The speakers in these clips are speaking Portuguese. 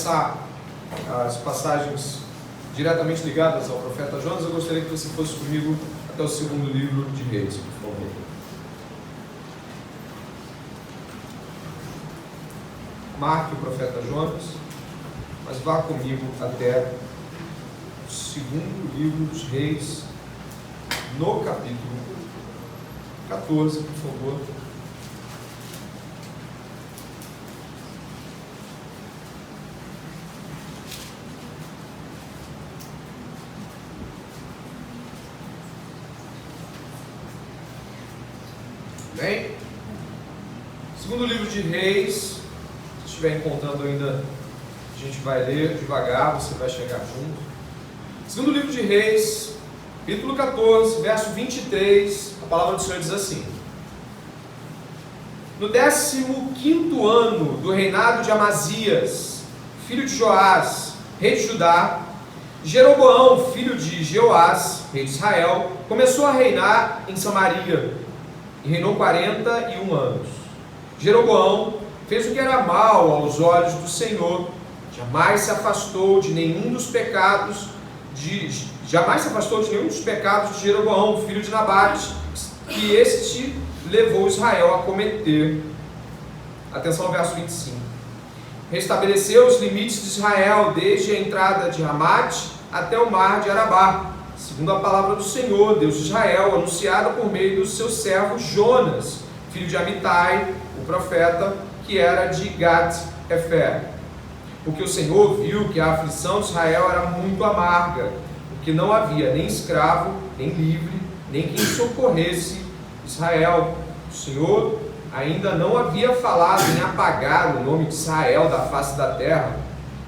começar as passagens diretamente ligadas ao profeta Jonas, eu gostaria que você fosse comigo até o segundo livro de Reis, por favor. Marque o profeta Jonas, mas vá comigo até o segundo livro dos Reis, no capítulo 14, por favor. Bem, segundo livro de Reis, se estiver encontrando ainda, a gente vai ler devagar, você vai chegar junto. Segundo livro de Reis, capítulo 14, verso 23, a palavra do Senhor diz assim: no 15º ano do reinado de Amazias, filho de Joás, rei de Judá, Jeroboão, filho de Jeoás, rei de Israel, começou a reinar em Samaria, e reinou 41 anos. Jeroboão fez o que era mal aos olhos do Senhor, jamais se afastou de nenhum dos pecados de Jeroboão, filho de Nabate, que este levou Israel a cometer. Atenção ao verso 25. Restabeleceu os limites de Israel, desde a entrada de Ramate até o mar de Arabá, segundo a palavra do Senhor, Deus de Israel, anunciada por meio do seu servo Jonas, filho de Amitai, o profeta, que era de Gat-Hefer. Porque o Senhor viu que a aflição de Israel era muito amarga, porque não havia nem escravo, nem livre, nem quem socorresse Israel. O Senhor ainda não havia falado em apagar o nome de Israel da face da terra,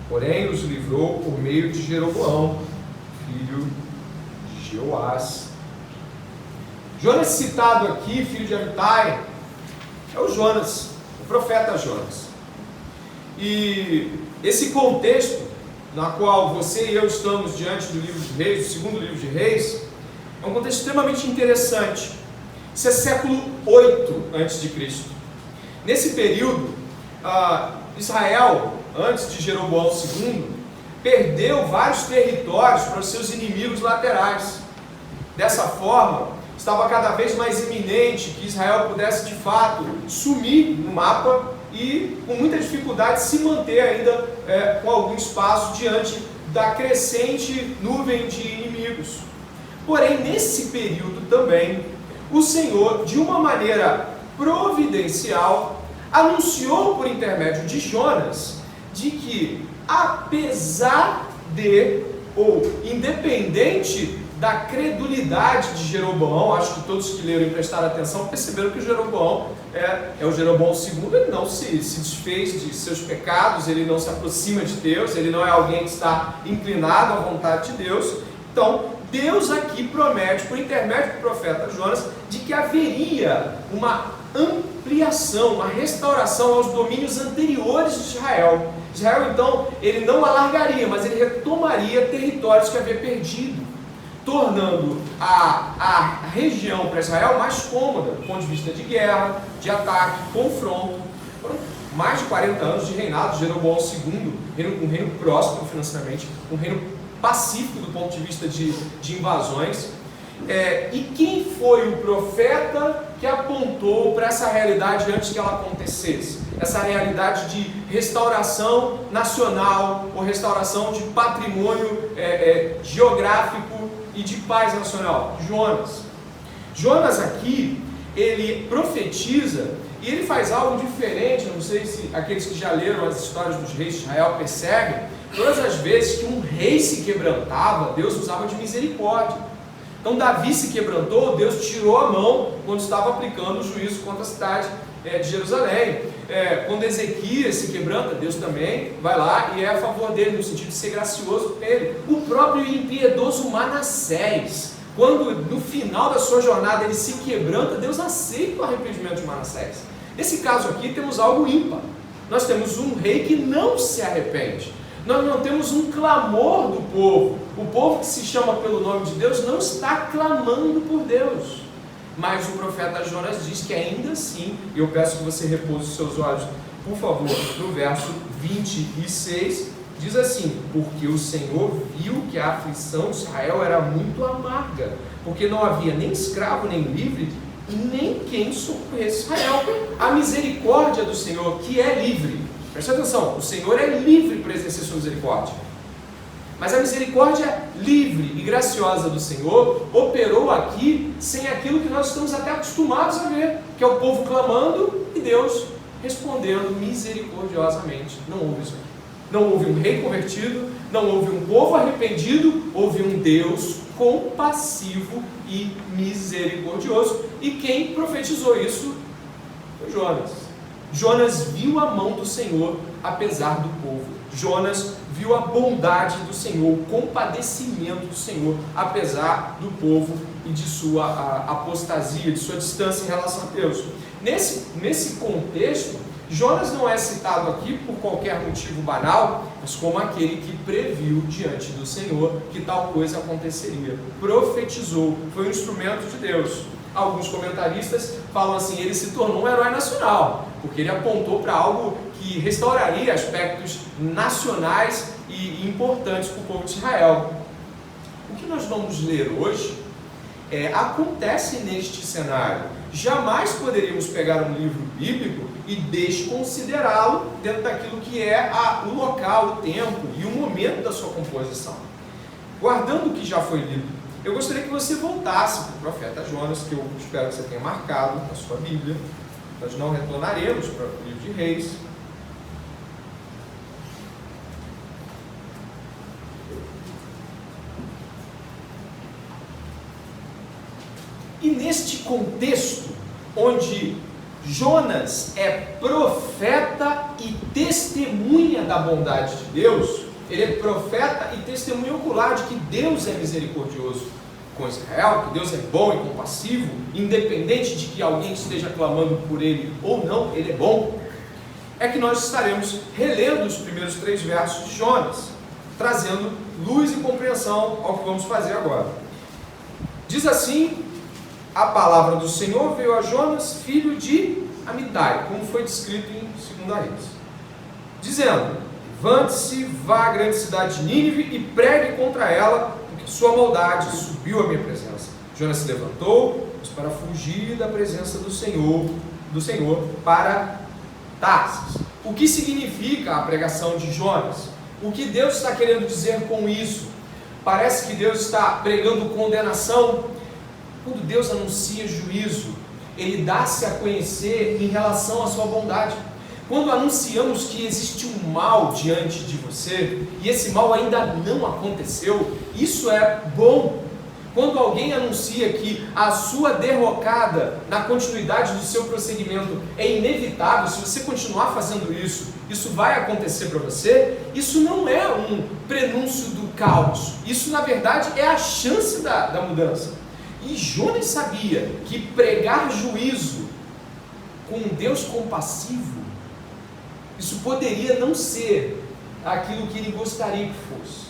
porém os livrou por meio de Jeroboão, filho de Jeoás. Jonas citado aqui, filho de Amitai, é o Jonas, o profeta Jonas. E esse contexto na qual você e eu estamos diante do livro de Reis, do segundo livro de Reis, é um contexto extremamente interessante. Isso é século 8 a.C. Nesse período, Israel, antes de Jeroboão II, perdeu vários territórios para os seus inimigos laterais. Dessa forma, estava cada vez mais iminente que Israel pudesse de fato sumir no mapa e com muita dificuldade se manter ainda com algum espaço diante da crescente nuvem de inimigos. Porém, nesse período também, o Senhor, de uma maneira providencial, anunciou por intermédio de Jonas de que, apesar de, ou independente da credulidade de Jeroboão, acho que todos que leram e prestaram atenção perceberam que o Jeroboão é o Jeroboão II, ele não se desfez de seus pecados, ele não se aproxima de Deus, ele não é alguém que está inclinado à vontade de Deus. Então, Deus aqui promete, por intermédio do profeta Jonas, de que haveria uma ampliação, uma restauração aos domínios anteriores de Israel. Israel, então, ele não alargaria, mas ele retomaria territórios que havia perdido, tornando a região para Israel mais cômoda, do ponto de vista de guerra, de ataque, confronto. Foram mais de 40 anos de reinado de Jeroboão II, um reino próspero financeiramente, um reino pacífico do ponto de vista de invasões. E quem foi o profeta que apontou para essa realidade antes que ela acontecesse? Essa realidade de restauração nacional, ou restauração de patrimônio geográfico e de paz nacional? Jonas. Jonas aqui, ele profetiza e ele faz algo diferente. Eu não sei se aqueles que já leram as histórias dos reis de Israel percebem. Todas as vezes que um rei se quebrantava, Deus usava de misericórdia. Então Davi se quebrantou, Deus tirou a mão quando estava aplicando o juízo contra a cidade de Jerusalém. Quando Ezequias se quebranta, Deus também vai lá e é a favor dele, no sentido de ser gracioso com ele. O próprio impiedoso Manassés, quando no final da sua jornada ele se quebranta, Deus aceita o arrependimento de Manassés. Nesse caso aqui temos algo ímpar. Nós temos um rei que não se arrepende. Nós não temos um clamor do povo. O povo que se chama pelo nome de Deus não está clamando por Deus. Mas o profeta Jonas diz que ainda assim, e eu peço que você repouse os seus olhos, por favor, no verso 26, Diz assim: porque o Senhor viu que a aflição de Israel era muito amarga, porque não havia nem escravo nem livre, nem quem socorresse Israel. A misericórdia do Senhor, que é livre, preste atenção, o Senhor é livre para exercer sua misericórdia, mas a misericórdia livre e graciosa do Senhor operou aqui sem aquilo que nós estamos até acostumados a ver, que é o povo clamando e Deus respondendo misericordiosamente. Não houve isso aqui. Não houve um rei convertido, não houve um povo arrependido, houve um Deus compassivo e misericordioso. E quem profetizou isso foi Jonas. Jonas viu a mão do Senhor apesar do povo. Jonas viu a bondade do Senhor, o compadecimento do Senhor apesar do povo e de sua apostasia, de sua distância em relação a Deus. Nesse contexto, Jonas não é citado aqui por qualquer motivo banal, mas como aquele que previu diante do Senhor que tal coisa aconteceria. Profetizou, foi um instrumento de Deus. Alguns comentaristas falam assim: ele se tornou um herói nacional, porque ele apontou para algo que restauraria aspectos nacionais e importantes para o povo de Israel. O que nós vamos ler hoje acontece neste cenário. Jamais poderíamos pegar um livro bíblico e desconsiderá-lo dentro daquilo que é o local, o tempo e o momento da sua composição. Guardando o que já foi lido, eu gostaria que você voltasse para o profeta Jonas, que eu espero que você tenha marcado na sua Bíblia. Nós não retornaremos para o livro de Reis. E neste contexto, onde Jonas é profeta e testemunha da bondade de Deus, ele é profeta e testemunha ocular de que Deus é misericordioso com Israel, que Deus é bom e compassivo, independente de que alguém esteja clamando por ele ou não, ele é bom. É que nós estaremos relendo os primeiros 3 versos de Jonas, trazendo luz e compreensão ao que vamos fazer agora. Diz assim: a palavra do Senhor veio a Jonas, filho de Amitai, como foi descrito em 2 Reis, dizendo: levante-se, vá à grande cidade de Nínive e pregue contra ela, porque sua maldade subiu à minha presença. Jonas se levantou, mas para fugir da presença do Senhor para Tarsis. O que significa a pregação de Jonas? O que Deus está querendo dizer com isso? Parece que Deus está pregando condenação. Quando Deus anuncia juízo, Ele dá-se a conhecer em relação à sua bondade. Quando anunciamos que existe um mal diante de você, e esse mal ainda não aconteceu, isso é bom. Quando alguém anuncia que a sua derrocada na continuidade do seu prosseguimento é inevitável, se você continuar fazendo isso, isso vai acontecer para você, isso não é um prenúncio do caos, isso na verdade é a chance da mudança. E Jonas sabia que pregar juízo com um Deus compassivo, isso poderia não ser aquilo que ele gostaria que fosse.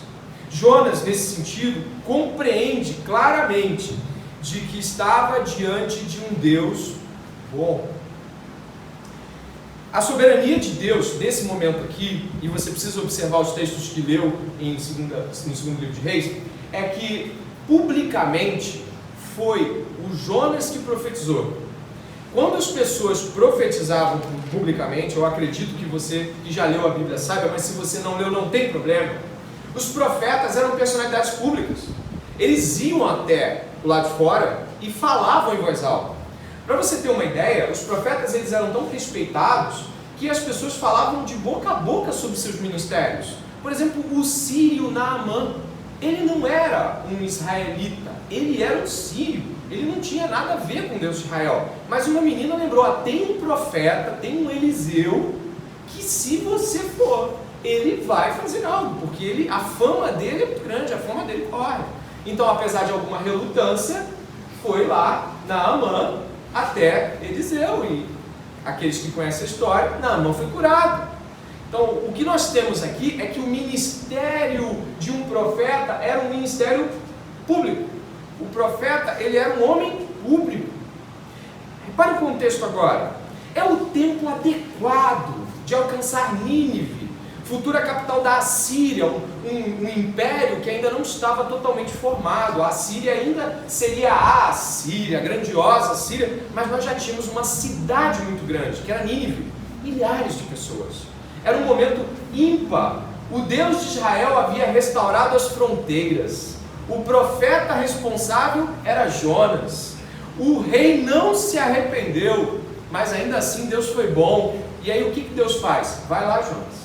Jonas, nesse sentido, compreende claramente de que estava diante de um Deus bom. A soberania de Deus, nesse momento aqui, e você precisa observar os textos que leu no segundo livro de Reis, é que publicamente foi o Jonas que profetizou. Quando as pessoas profetizavam publicamente, eu acredito que você que já leu a Bíblia saiba, mas se você não leu, não tem problema. Os profetas eram personalidades públicas. Eles iam até o lado de fora e falavam em voz alta. Para você ter uma ideia, os profetas eles eram tão respeitados que as pessoas falavam de boca a boca sobre seus ministérios. Por exemplo, o sírio Naamã, ele não era um israelita, ele era um sírio, ele não tinha nada a ver com Deus de Israel. Mas uma menina lembrou: tem um profeta, tem um Eliseu, que se você for, ele vai fazer algo, porque a fama dele é muito grande, a fama dele corre. Então, apesar de alguma relutância, foi lá Naamã até Eliseu, e aqueles que conhecem a história, Naamã foi curado. Então, o que nós temos aqui é que o ministério de um profeta era um ministério público. O profeta, ele era um homem público. Repare o contexto agora. É o tempo adequado de alcançar Nínive. futura capital da Assíria, um império que ainda não estava totalmente formado. A Assíria ainda seria a Assíria, a grandiosa Assíria, mas nós já tínhamos uma cidade muito grande, que era Nínive, milhares de pessoas. Era um momento ímpar. O Deus de Israel havia restaurado as fronteiras. O profeta responsável era Jonas. O rei não se arrependeu, mas ainda assim Deus foi bom. E aí o que Deus faz? Vai lá, Jonas.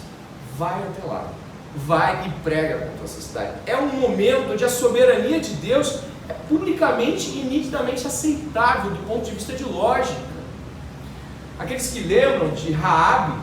Vai até lá, vai e prega contra essa cidade. É um momento onde a soberania de Deus é publicamente e nitidamente aceitável do ponto de vista de lógica. Aqueles que lembram de Raabe,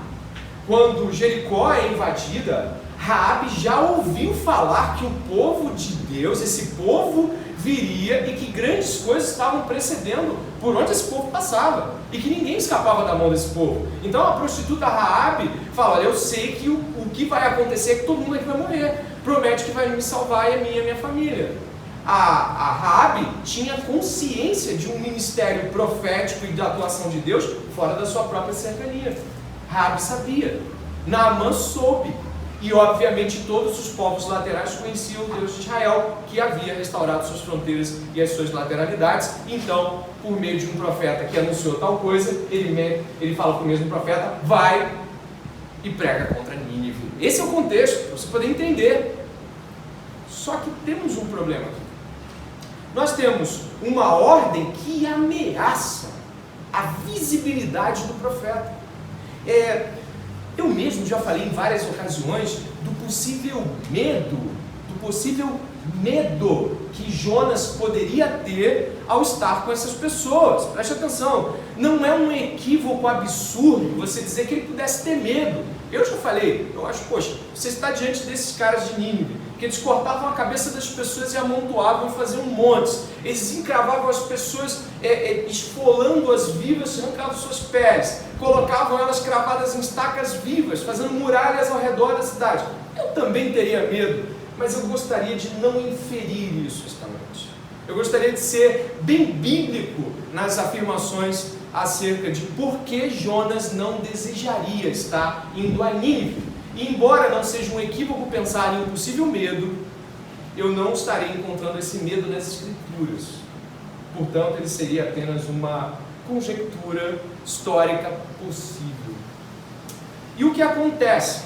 quando Jericó é invadida, Raabe já ouviu falar que o povo de Deus, esse povo viria e que grandes coisas estavam precedendo por onde esse povo passava e que ninguém escapava da mão desse povo. Então a prostituta Raabe fala: olha, eu sei que o que vai acontecer é que todo mundo aqui vai morrer, promete que vai me salvar e a minha família. A Raabe tinha consciência de um ministério profético e da atuação de Deus fora da sua própria cercania. Raabe sabia, Naamã soube. E obviamente todos os povos laterais conheciam o Deus de Israel, que havia restaurado suas fronteiras e as suas lateralidades. Então, por meio de um profeta que anunciou tal coisa, ele fala para o mesmo profeta: vai e prega contra Nínive. Esse é o contexto, para você poder entender. Só que temos um problema aqui. Nós temos uma ordem que ameaça a visibilidade do profeta. Eu mesmo já falei em várias ocasiões do possível medo que Jonas poderia ter ao estar com essas pessoas. Preste atenção, não é um equívoco absurdo você dizer que ele pudesse ter medo. Eu já falei, eu acho, poxa, você está diante desses caras de Nínive, que eles cortavam a cabeça das pessoas e amontoavam e faziam montes. Eles encravavam as pessoas, esfolando-as vivas, arrancando suas peles, colocavam elas cravadas em estacas vivas, fazendo muralhas ao redor da cidade. Eu também teria medo, mas eu gostaria de não inferir isso esta noite. Eu gostaria de ser bem bíblico nas afirmações acerca de por que Jonas não desejaria estar indo a Nínive. E embora não seja um equívoco pensar em um possível medo, eu não estarei encontrando esse medo nas Escrituras. Portanto, ele seria apenas uma conjectura histórica possível. E o que acontece?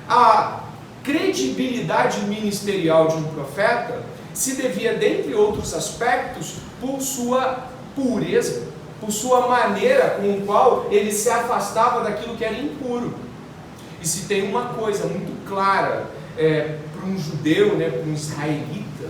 A credibilidade ministerial de um profeta se devia, dentre outros aspectos, por sua pureza, por sua maneira com a qual ele se afastava daquilo que era impuro. E se tem uma coisa muito clara para um judeu, para um israelita,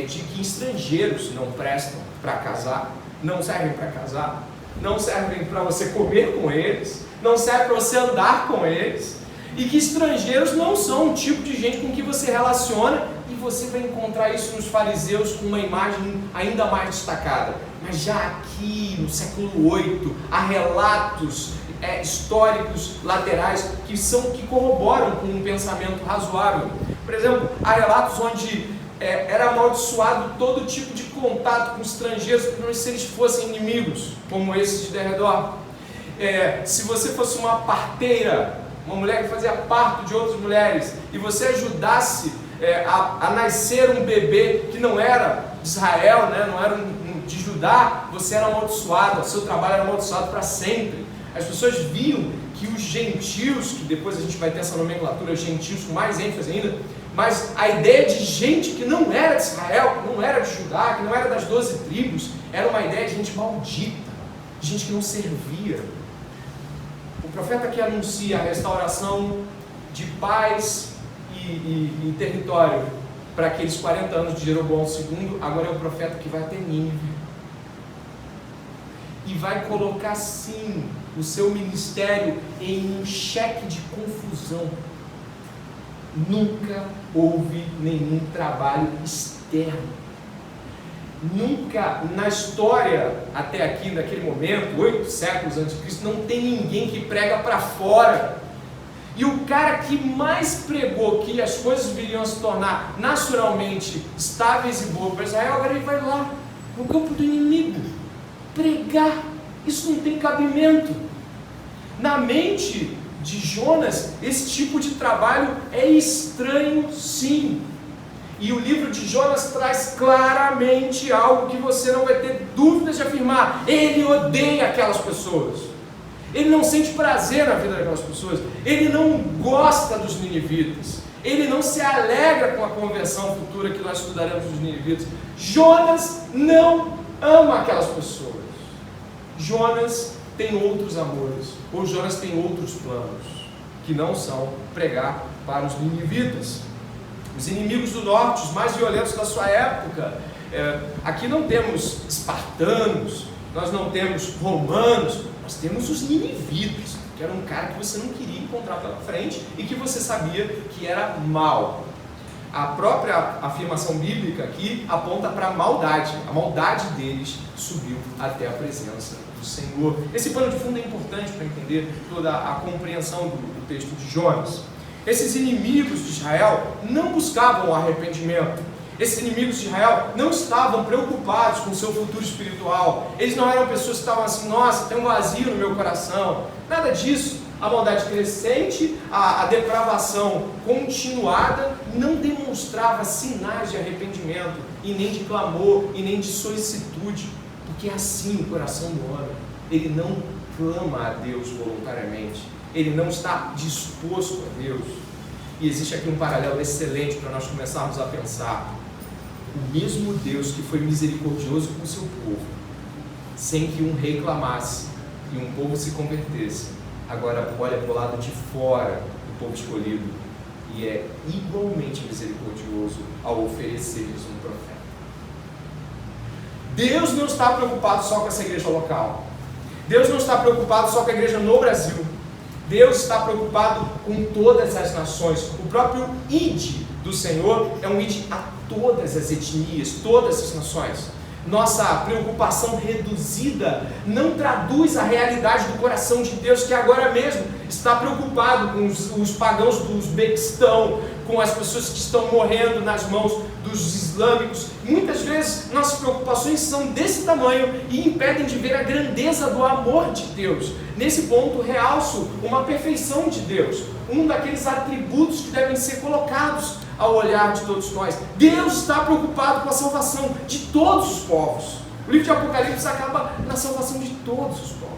de que estrangeiros não prestam para casar, não servem para casar, não servem para você comer com eles, não servem para você andar com eles, e que estrangeiros não são um tipo de gente com que você relaciona, e você vai encontrar isso nos fariseus com uma imagem ainda mais destacada. Mas já aqui no século VIII há relatos históricos laterais que corroboram com um pensamento razoável. Por exemplo, há relatos onde era amaldiçoado todo tipo de contato com estrangeiros, principalmente se eles fossem inimigos, como esses de derredor. Se você fosse uma parteira, uma mulher que fazia parto de outras mulheres, e você ajudasse a nascer um bebê que não era de Israel, não era de Judá, você era amaldiçoado, o seu trabalho era amaldiçoado para sempre. As pessoas viam que os gentios, que depois a gente vai ter essa nomenclatura, gentios com mais ênfase ainda, mas a ideia de gente que não era de Israel, que não era de Judá, que não era das 12 tribos, era uma ideia de gente maldita, de gente que não servia. O profeta que anuncia a restauração de paz e território para aqueles 40 anos de Jeroboão II, agora é o profeta que vai até Nínive e vai colocar sim o seu ministério em um cheque de confusão. Nunca houve nenhum trabalho externo. Nunca na história até aqui, naquele momento, 8 séculos antes de Cristo, não tem ninguém que prega para fora. E o cara que mais pregou que as coisas viriam a se tornar naturalmente estáveis e boas para Israel, agora ele vai lá no campo do inimigo pregar. Isso não tem cabimento. Na mente de Jonas, esse tipo de trabalho é estranho, sim. E o livro de Jonas traz claramente algo que você não vai ter dúvidas de afirmar. Ele odeia aquelas pessoas. Ele não sente prazer na vida daquelas pessoas. Ele não gosta dos ninivitas. Ele não se alegra com a conversão futura que nós estudaremos dos ninivitas. Jonas não ama aquelas pessoas. Jonas tem outros amores. Ou Jonas tem outros planos, que não são pregar para os ninivitas. Os inimigos do norte, os mais violentos da sua época. Aqui não temos espartanos, nós não temos romanos, nós temos os ninivitas, que era um cara que você não queria encontrar pela frente e que você sabia que era mau. A própria afirmação bíblica aqui aponta para a maldade deles subiu até a presença do Senhor. Esse pano de fundo é importante para entender toda a compreensão do texto de Jonas. Esses inimigos de Israel não buscavam o arrependimento. Esses inimigos de Israel não estavam preocupados com o seu futuro espiritual. Eles não eram pessoas que estavam assim, nossa, tem um vazio no meu coração. Nada disso. A maldade crescente, a depravação continuada não demonstrava sinais de arrependimento, e nem de clamor, e nem de solicitude. Porque é assim o coração do homem. Ele não clama a Deus voluntariamente. Ele não está disposto a Deus. E existe aqui um paralelo excelente para nós começarmos a pensar. O mesmo Deus que foi misericordioso com o seu povo, sem que um rei clamasse e um povo se convertesse, agora olha para o lado de fora do povo escolhido e é igualmente misericordioso ao oferecer-lhes um profeta. Deus não está preocupado só com essa igreja local. Deus não está preocupado só com a igreja no Brasil. Deus está preocupado com todas as nações. O próprio id do Senhor é um id a todas as etnias, todas as nações. Nossa preocupação reduzida não traduz a realidade do coração de Deus, que agora mesmo está preocupado com os pagãos do Uzbequistão, com as pessoas que estão morrendo nas mãos dos islâmicos. Muitas vezes nossas preocupações são desse tamanho e impedem de ver a grandeza do amor de Deus. Nesse ponto realço uma perfeição de Deus, um daqueles atributos que devem ser colocados ao olhar de todos nós. Deus está preocupado com a salvação de todos os povos. O livro de Apocalipse acaba na salvação de todos os povos.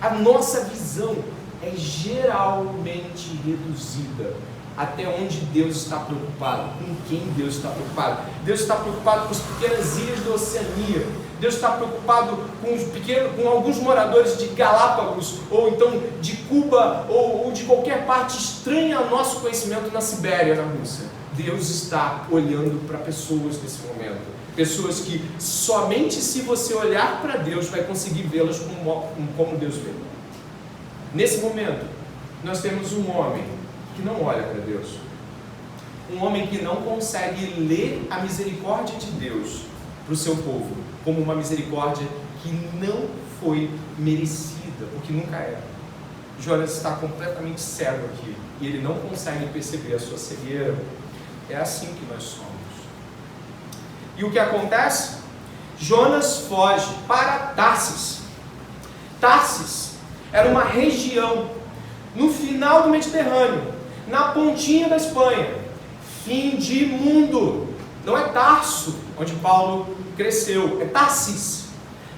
A nossa visão é geralmente reduzida até onde Deus está preocupado, com quem Deus está preocupado. Deus está preocupado com as pequenas ilhas da Oceania. Deus está preocupado com alguns moradores de Galápagos, ou então de Cuba, ou de qualquer parte estranha ao nosso conhecimento na Sibéria, na Rússia. Deus está olhando para pessoas nesse momento. Pessoas que somente se você olhar para Deus vai conseguir vê-las como Deus vê. Nesse momento, nós temos um homem que não olha para Deus. Um homem que não consegue ler a misericórdia de Deus para o seu povo como uma misericórdia que não foi merecida, porque nunca é. Jonas está completamente cego aqui e ele não consegue perceber a sua cegueira. É assim que nós somos. E o que acontece? Jonas foge para Tarsis. Tarsis era uma região no final do Mediterrâneo, na pontinha da Espanha, fim de mundo. Não é Tarso, onde Paulo cresceu, é Tarsis.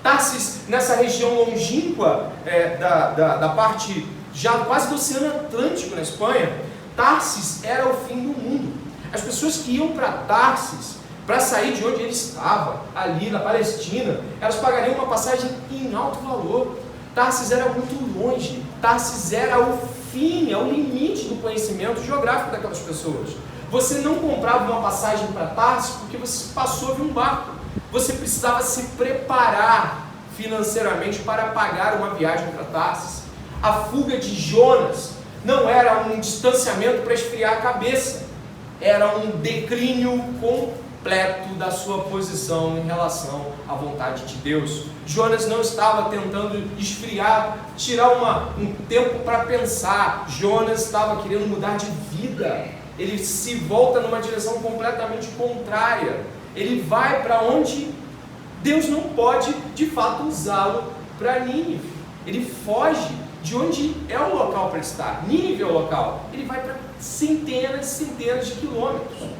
Tarsis, nessa região longínqua da parte já quase do Oceano Atlântico na Espanha, Tarsis era o fim do mundo. As pessoas que iam para Tarsis, para sair de onde ele estava, ali na Palestina, elas pagariam uma passagem em alto valor. Tarsis era muito longe, Tarsis era o fim, é o limite do conhecimento geográfico daquelas pessoas. Você não comprava uma passagem para Tarsis porque você passou a ver um barco. Você precisava se preparar financeiramente para pagar uma viagem para Tarsis. A fuga de Jonas não era um distanciamento para esfriar a cabeça, era um declínio completo da sua posição em relação à vontade de Deus. Jonas não estava tentando esfriar, tirar um tempo para pensar. Jonas estava querendo mudar de vida. Ele se volta numa direção completamente contrária. Ele vai para onde Deus não pode de fato usá-lo para Nínive. Ele foge de onde é o local para estar. Nínive é o local. Ele vai para centenas e centenas de quilômetros.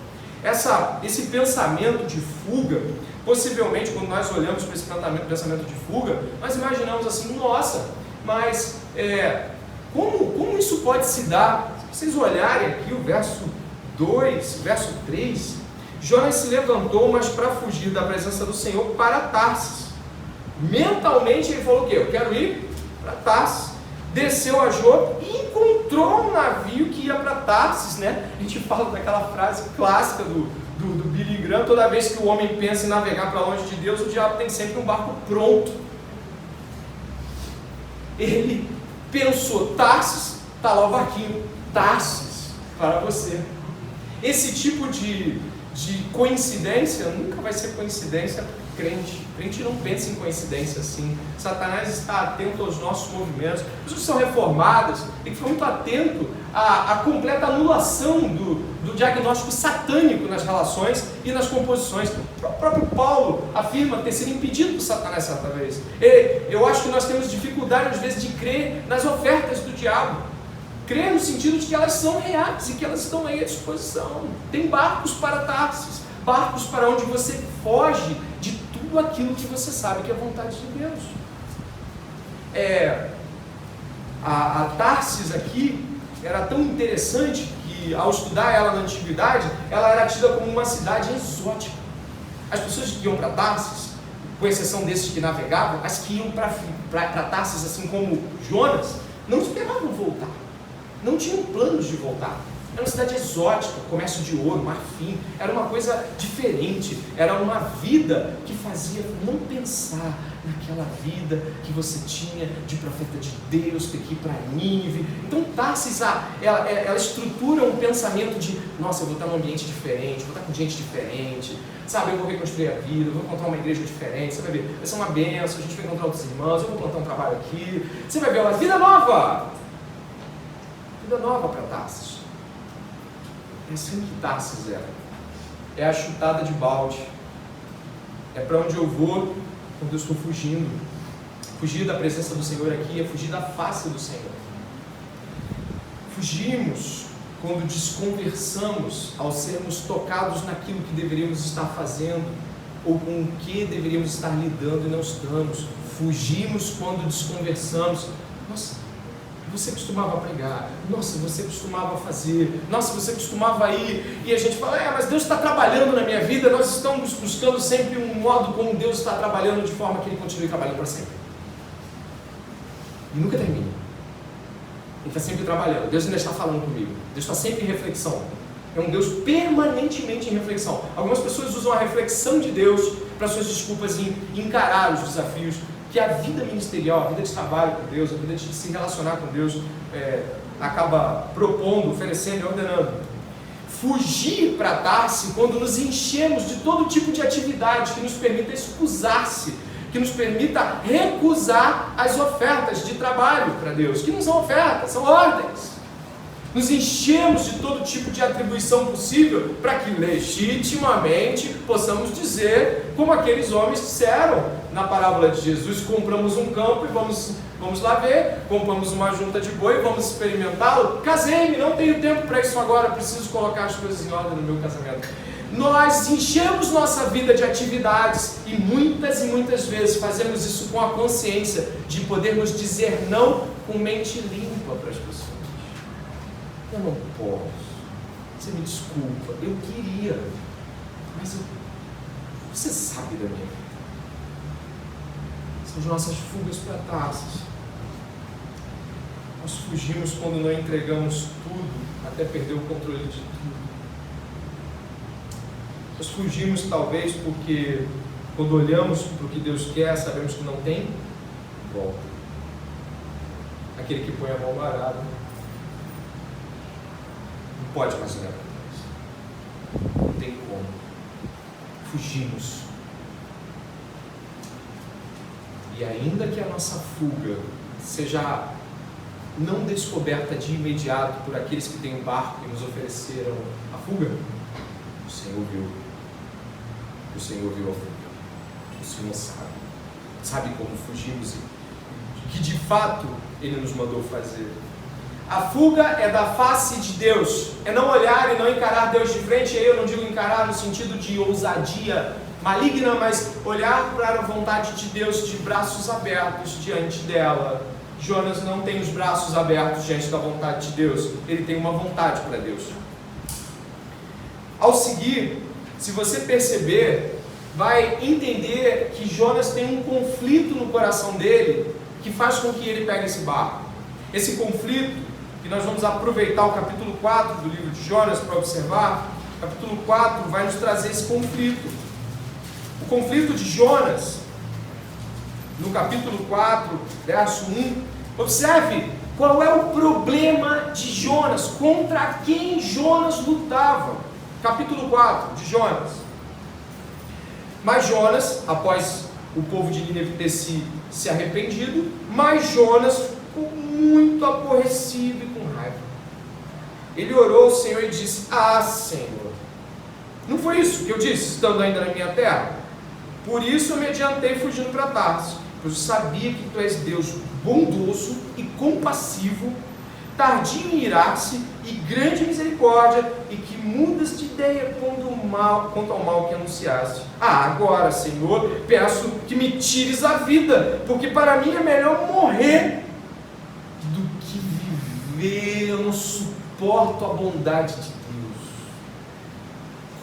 Esse pensamento de fuga, possivelmente, quando nós olhamos para esse pensamento de fuga, nós imaginamos assim, nossa, mas como isso pode se dar? Se vocês olharem aqui o verso 2, verso 3, Jonas se levantou, mas para fugir da presença do Senhor, para Tarsis. Mentalmente ele falou o quê? Eu quero ir para Tarsis. Desceu a Jope e encontrou um navio que ia para Tarsis, né? A gente fala daquela frase clássica do Billy Graham: toda vez que o homem pensa em navegar para longe de Deus, o diabo tem sempre um barco pronto. Ele pensou, Tarsis, está lá o barquinho, Tarsis, para você. Esse tipo de coincidência nunca vai ser coincidência para crente. Crente não pensa em coincidência assim. Satanás está atento aos nossos movimentos. As pessoas que são reformadas têm que ficar muito atento à completa anulação do diagnóstico satânico nas relações e nas composições. O próprio Paulo afirma ter sido impedido por Satanás certa vez. Eu acho que nós temos dificuldade às vezes de crer nas ofertas do diabo. Crer no sentido de que elas são reais e que elas estão aí à disposição. Tem barcos para Tarsis, barcos para onde você foge de tudo aquilo que você sabe que é a vontade de Deus. A Tarsis aqui era tão interessante que, ao estudar ela na antiguidade, ela era tida como uma cidade exótica. As pessoas que iam para Tarsis, com exceção desses que navegavam, as que iam para Tarsis, assim como Jonas, não esperavam voltar. Não tinham planos de voltar. Era uma cidade exótica, comércio de ouro, marfim, era uma coisa diferente, era uma vida que fazia não pensar naquela vida que você tinha de profeta de Deus, ter que ir para Nínive. Então Tarsis, ela estrutura um pensamento de, nossa, eu vou estar num ambiente diferente, vou estar com gente diferente, sabe, eu vou reconstruir a vida, eu vou encontrar uma igreja diferente, você vai ver, vai ser uma bênção, a gente vai encontrar outros irmãos, eu vou plantar um trabalho aqui, você vai ver uma vida nova! Vida nova para Tarsis. É assim que Tarsis é a chutada de balde, é para onde eu vou quando eu estou fugindo. Fugir da presença do Senhor aqui é fugir da face do Senhor. Fugimos quando desconversamos ao sermos tocados naquilo que deveríamos estar fazendo ou com o que deveríamos estar lidando e não estamos. Fugimos quando desconversamos. Nossa, você costumava pregar, nossa, você costumava fazer, nossa, você costumava ir, e a gente fala, mas Deus está trabalhando na minha vida, nós estamos buscando sempre um modo como Deus está trabalhando, de forma que Ele continue trabalhando para sempre. E nunca termina. Ele está sempre trabalhando, Deus ainda está falando comigo, Deus está sempre em reflexão, é um Deus permanentemente em reflexão. Algumas pessoas usam a reflexão de Deus para suas desculpas em encarar os desafios que a vida ministerial, a vida de trabalho com Deus, a vida de se relacionar com Deus acaba propondo, oferecendo e ordenando. Fugir para Tarsis quando nos enchemos de todo tipo de atividade que nos permita excusar-se, que nos permita recusar as ofertas de trabalho para Deus, que não são ofertas, são ordens. Nos enchemos de todo tipo de atribuição possível para que legitimamente possamos dizer, como aqueles homens disseram na parábola de Jesus: compramos um campo e vamos lá ver, compramos uma junta de boi, vamos experimentá-lo, casei-me, não tenho tempo para isso agora, preciso colocar as coisas em ordem no meu casamento. Nós enchemos nossa vida de atividades e muitas vezes fazemos isso com a consciência de podermos dizer não com mente limpa para as pessoas. Eu não posso, você me desculpa, eu queria, mas você sabe da minha vida. São as nossas fugas para Tarsis. Nós fugimos quando não entregamos tudo, até perder o controle de tudo. Nós fugimos talvez porque quando olhamos para o que Deus quer, sabemos que não tem volta. Aquele que põe a mão no arado não pode mais olhar para trás. Não tem como. Fugimos. E ainda que a nossa fuga seja não descoberta de imediato por aqueles que têm um barco e nos ofereceram a fuga, o Senhor viu. O Senhor viu a fuga. O Senhor sabe como fugimos e que de fato Ele nos mandou fazer. A fuga é da face de Deus, é não olhar e não encarar Deus de frente. E aí eu não digo encarar no sentido de ousadia maligna, mas olhar para a vontade de Deus de braços abertos diante dela. Jonas não tem os braços abertos diante da vontade de Deus, ele tem uma vontade para Deus. Ao seguir, se você perceber, vai entender que Jonas tem um conflito no coração dele, que faz com que ele pegue esse barco. Esse conflito, que nós vamos aproveitar o capítulo 4 do livro de Jonas para observar, o capítulo 4 vai nos trazer esse conflito. O conflito de Jonas, no capítulo 4, verso 1, observe qual é o problema de Jonas, contra quem Jonas lutava. Capítulo 4 de Jonas. Mas Jonas, após o povo de Nínive ter se arrependido, mas Jonas ficou muito aborrecido e com raiva. Ele orou ao Senhor e disse: Ah, Senhor, não foi isso que eu disse, estando ainda na minha terra? Por isso eu me adiantei fugindo para Tarso, pois eu sabia que tu és Deus bondoso e compassivo, tardio em irar-se e grande misericórdia, e que mudas de ideia quanto ao mal que anunciaste. Ah, agora, Senhor, peço que me tires a vida, porque para mim é melhor morrer do que viver. Eu não suporto a bondade de Deus.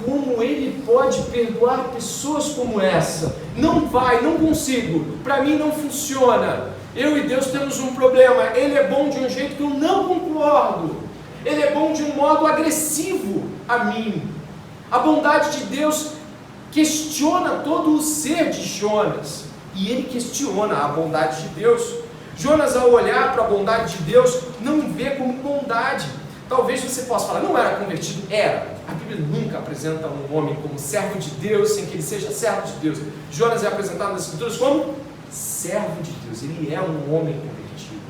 Como Ele pode perdoar pessoas como essa? Não vai, não consigo, para mim não funciona. Eu e Deus temos um problema. Ele é bom de um jeito que eu não concordo. Ele é bom de um modo agressivo a mim. A bondade de Deus questiona todo o ser de Jonas, e ele questiona a bondade de Deus. Jonas, ao olhar para a bondade de Deus, não vê como bondade. Talvez você possa falar: não era convertido? Era. A Bíblia nunca apresenta um homem como servo de Deus sem que ele seja servo de Deus. Jonas é apresentado nas Escrituras como servo de Deus. Ele é um homem convertido.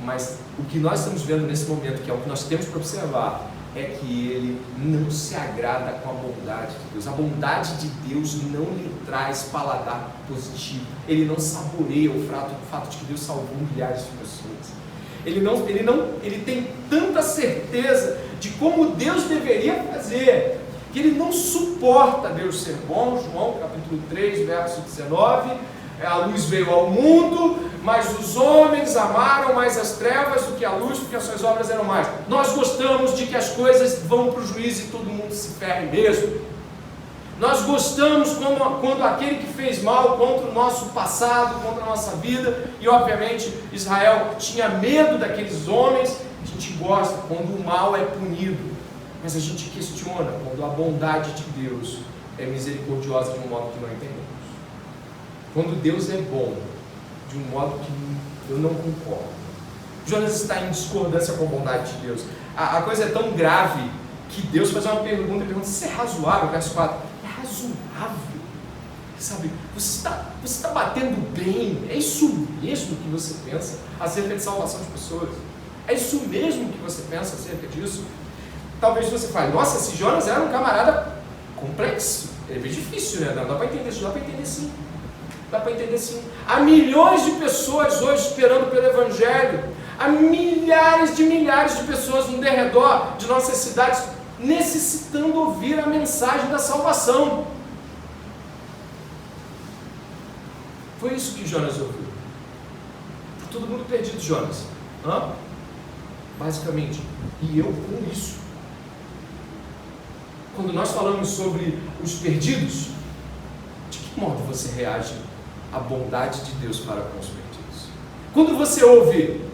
Mas o que nós estamos vendo nesse momento, que é o que nós temos para observar, é que ele não se agrada com a bondade de Deus. A bondade de Deus não lhe traz paladar positivo. Ele não saboreia o fato de que Deus salvou milhares de pessoas. Ele tem tanta certeza de como Deus deveria fazer, que ele não suporta Deus ser bom. João capítulo 3, verso 19, a luz veio ao mundo, mas os homens amaram mais as trevas do que a luz, porque as suas obras eram mais. Nós gostamos de que as coisas vão para o juízo e todo mundo se ferre mesmo. Nós gostamos quando aquele que fez mal contra o nosso passado, contra a nossa vida, e obviamente Israel tinha medo daqueles homens. A gente gosta quando o mal é punido, mas a gente questiona quando a bondade de Deus é misericordiosa de um modo que não entendemos. Quando Deus é bom de um modo que eu não concordo. Jonas está em discordância com a bondade de Deus. A coisa é tão grave que Deus faz uma pergunta e pergunta: isso é razoável? Verso 4. Razoável, sabe? Você está batendo bem? É isso mesmo que você pensa acerca de salvação de pessoas? É isso mesmo que você pensa acerca disso? Talvez você fale: nossa, esse Jonas era um camarada complexo, é bem difícil, né? Não dá para entender isso, dá para entender sim. Dá para entender sim. Há milhões de pessoas hoje esperando pelo Evangelho, há milhares de pessoas no derredor de nossas cidades necessitando ouvir a mensagem da salvação. Foi isso que Jonas ouviu. Está todo mundo perdido, Jonas. Basicamente. E eu com isso. Quando nós falamos sobre os perdidos, de que modo você reage à bondade de Deus para com os perdidos? Quando você ouve: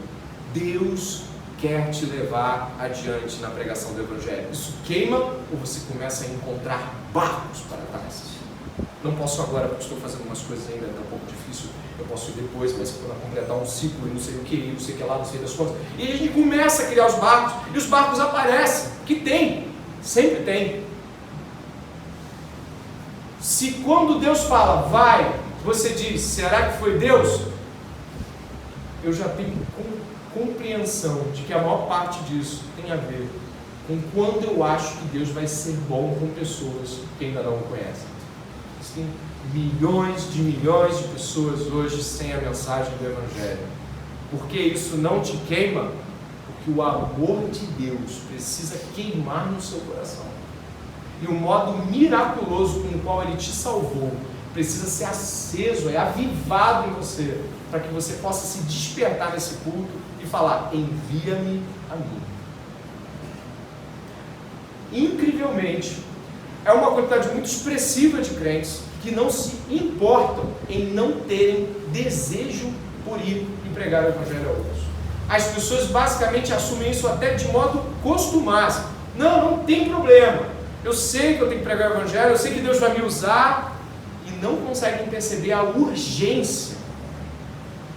Deus quer te levar adiante na pregação do Evangelho, isso queima, ou você começa a encontrar barcos para trás? Não posso agora, porque estou fazendo umas coisas ainda, é um pouco difícil. Eu posso ir depois, mas para completar um ciclo e não sei o que, não sei o que lá, não sei das contas. E a gente começa a criar os barcos, e os barcos aparecem, que tem, sempre tem. Se quando Deus fala, vai, você diz, será que foi Deus? Eu já tenho compreensão de que a maior parte disso tem a ver com quando eu acho que Deus vai ser bom com pessoas que ainda não o conhecem. Existem milhões de pessoas hoje sem a mensagem do Evangelho. Por que isso não te queima? Porque o amor de Deus precisa queimar no seu coração. E o modo miraculoso com o qual Ele te salvou precisa ser aceso, avivado em você, para que você possa se despertar nesse culto e falar: envia-me a mim. Incrivelmente, é uma quantidade muito expressiva de crentes que não se importam em não terem desejo por ir e pregar o Evangelho a outros. As pessoas basicamente assumem isso até de modo costumável. Não tem problema. Eu sei que eu tenho que pregar o Evangelho, eu sei que Deus vai me usar, e não conseguem perceber a urgência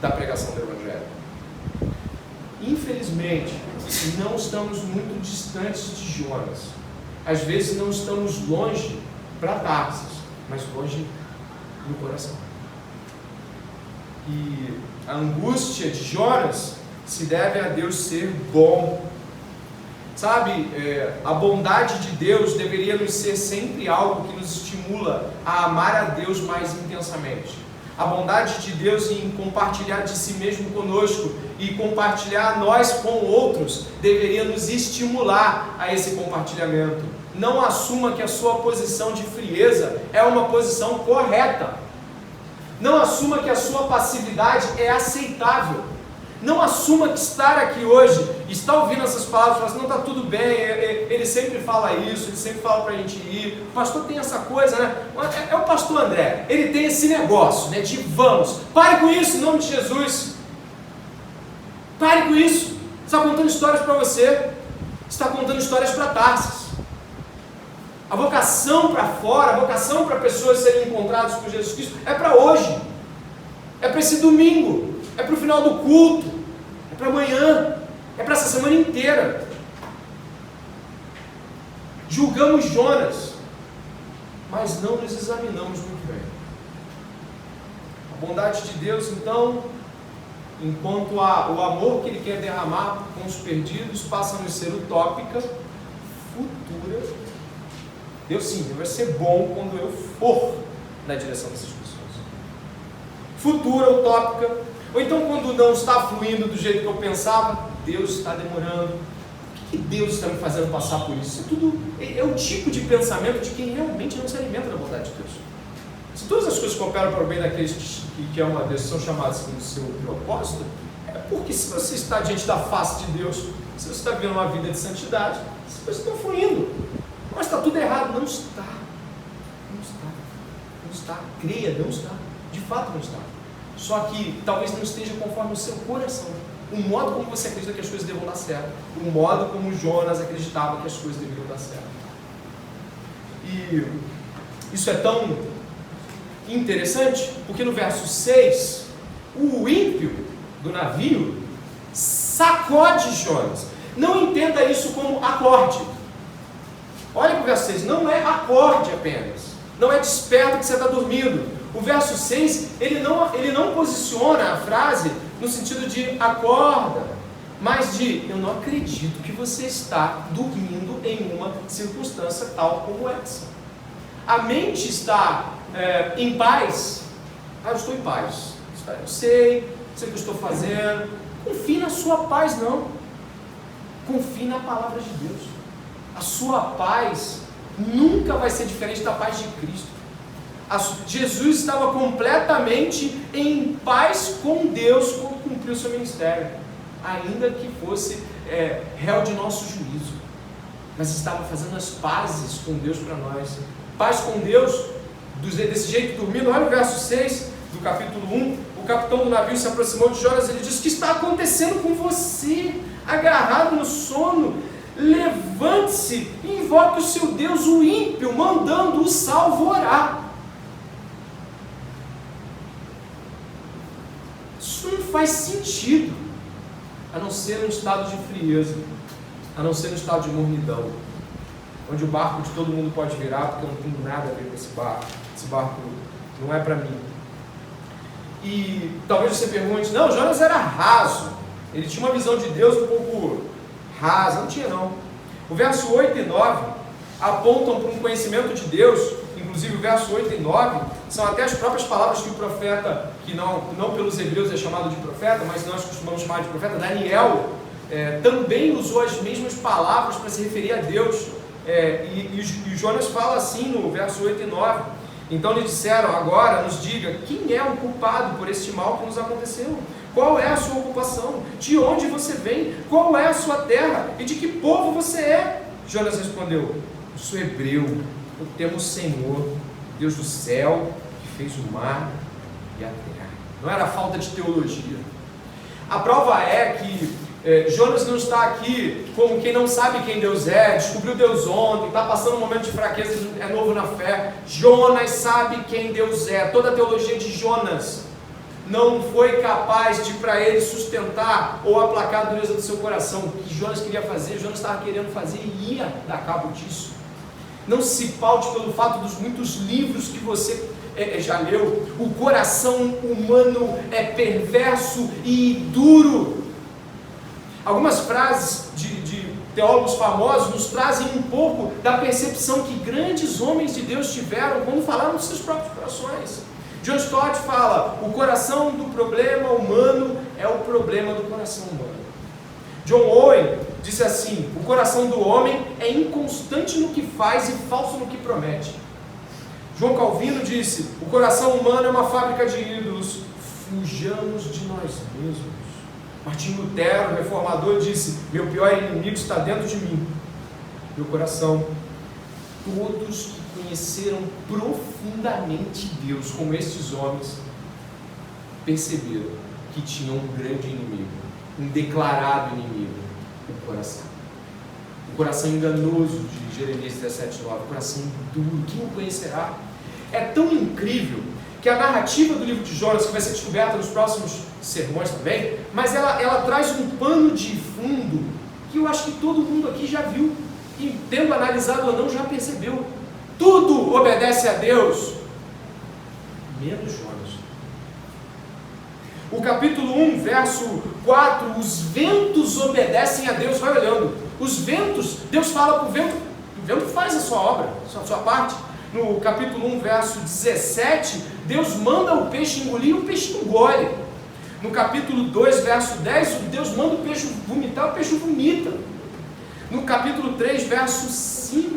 da pregação do Evangelho. Infelizmente, não estamos muito distantes de Jonas. Às vezes não estamos longe para Tarsis, mas longe no coração. E a angústia de Jonas se deve a Deus ser bom. Sabe, a bondade de Deus deveria nos ser sempre algo que nos estimula a amar a Deus mais intensamente. A bondade de Deus em compartilhar de si mesmo conosco e compartilhar nós com outros deveria nos estimular a esse compartilhamento. Não assuma que a sua posição de frieza é uma posição correta. Não assuma que a sua passividade é aceitável. Não assuma que estar aqui hoje, estar ouvindo essas palavras, falar assim: não, está tudo bem, ele sempre fala isso, ele sempre fala para a gente ir, o pastor tem essa coisa, né? É o pastor André, ele tem esse negócio, né, de vamos, pare com isso em nome de Jesus, pare com isso, está contando histórias para você, está contando histórias para Tarsis. A vocação para fora, a vocação para pessoas serem encontradas por Jesus Cristo é para hoje, é para esse domingo, é para o final do culto, é para amanhã, é para essa semana inteira. Julgamos Jonas, mas não nos examinamos muito bem. A bondade de Deus, então, enquanto o amor que Ele quer derramar com os perdidos passa a nos ser utópica, futura. Deus sim, vai ser bom quando eu for na direção dessas pessoas. Futura, utópica. Ou então quando não está fluindo do jeito que eu pensava, Deus está demorando. O que Deus está me fazendo passar por isso? Isso tudo é o tipo de pensamento de quem realmente não se alimenta da vontade de Deus. Se todas as coisas cooperam para o bem daqueles que é uma decisão chamada segundo o seu propósito, é porque se você está diante da face de Deus, se você está vivendo uma vida de santidade, as coisas estão fluindo. Mas está tudo errado. Não está. Não está. Não está. Creia, não está. De fato não está. Só que talvez não esteja conforme o seu coração. O modo como você acredita que as coisas devam dar certo. O modo como Jonas acreditava que as coisas deveriam dar certo. E isso é tão interessante, porque no verso 6, o ímpio do navio sacode Jonas. Não entenda isso como acorde. Olha para o verso 6, não é acorde apenas. Não é desperta que você está dormindo. O verso 6, ele não posiciona a frase no sentido de acorda, mas de eu não acredito que você está dormindo em uma circunstância tal como essa. A mente está em paz. Eu estou em paz. Eu sei o que eu estou fazendo. Confie na sua paz, não. Confie na palavra de Deus. A sua paz nunca vai ser diferente da paz de Cristo. Jesus estava completamente em paz com Deus quando cumpriu o seu ministério, ainda que fosse réu de nosso juízo, mas estava fazendo as pazes com Deus para nós. Paz com Deus, desse jeito dormindo. Olha o verso 6 do capítulo 1, o capitão do navio se aproximou de Jonas, ele disse: o que está acontecendo com você, agarrado no sono? Levante-se e invoque o seu Deus, o ímpio, mandando o salvo orar. Isso não faz sentido, a não ser num estado de frieza, a não ser num estado de mornidão, onde o barco de todo mundo pode virar, porque eu não tenho nada a ver com esse barco não é para mim. E talvez você pergunte: não, Jonas era raso, ele tinha uma visão de Deus um pouco rasa. Não tinha, não. O verso 8 e 9 apontam para um conhecimento de Deus. Inclusive o verso 8 e 9 são até as próprias palavras que o profeta, que não pelos hebreus é chamado de profeta, mas nós costumamos chamar de profeta, Daniel, também usou as mesmas palavras para se referir a Deus. E Jonas fala assim no verso 8 e 9: então lhe disseram, agora nos diga, quem é o culpado por este mal que nos aconteceu? Qual é a sua ocupação? De onde você vem? Qual é a sua terra? E de que povo você é? Jonas respondeu, eu sou hebreu, eu temo o Senhor, Deus do céu, que fez o mar e a terra. Não era falta de teologia. A prova é que Jonas não está aqui como quem não sabe quem Deus é, descobriu Deus ontem, está passando um momento de fraqueza, é novo na fé. Jonas sabe quem Deus é. Toda a teologia de Jonas não foi capaz de para ele sustentar ou aplacar a dureza do seu coração. O que Jonas queria fazer, Jonas estava querendo fazer e ia dar cabo disso. Não se paute pelo fato dos muitos livros que você já leu. O coração humano é perverso e duro. Algumas frases de teólogos famosos nos trazem um pouco da percepção que grandes homens de Deus tiveram quando falaram dos seus próprios corações. John Stott fala, o coração do problema humano é o problema do coração humano. John Owen disse assim, o coração do homem é inconstante no que faz e falso no que promete. João Calvino disse, o coração humano é uma fábrica de ídolos, fujamos de nós mesmos. Martinho Lutero, reformador, disse, meu pior inimigo está dentro de mim, meu coração. Todos que conheceram profundamente Deus, como estes homens, perceberam que tinham um grande inimigo, um declarado inimigo, o coração. O coração enganoso de Jeremias 17:9, o coração duro, quem o conhecerá? É tão incrível que a narrativa do livro de Jonas, que vai ser descoberta nos próximos sermões também, mas ela traz um pano de fundo que eu acho que todo mundo aqui já viu, e tendo analisado ou não, já percebeu. Tudo obedece a Deus, menos Jonas. O capítulo 1, verso 4, os ventos obedecem a Deus, vai olhando. Os ventos, Deus fala para o vento faz a sua obra, a sua parte. No capítulo 1, verso 17, Deus manda o peixe engolir e o peixe engole. No capítulo 2, verso 10, Deus manda o peixe vomitar, o peixe vomita. No capítulo 3, verso 5,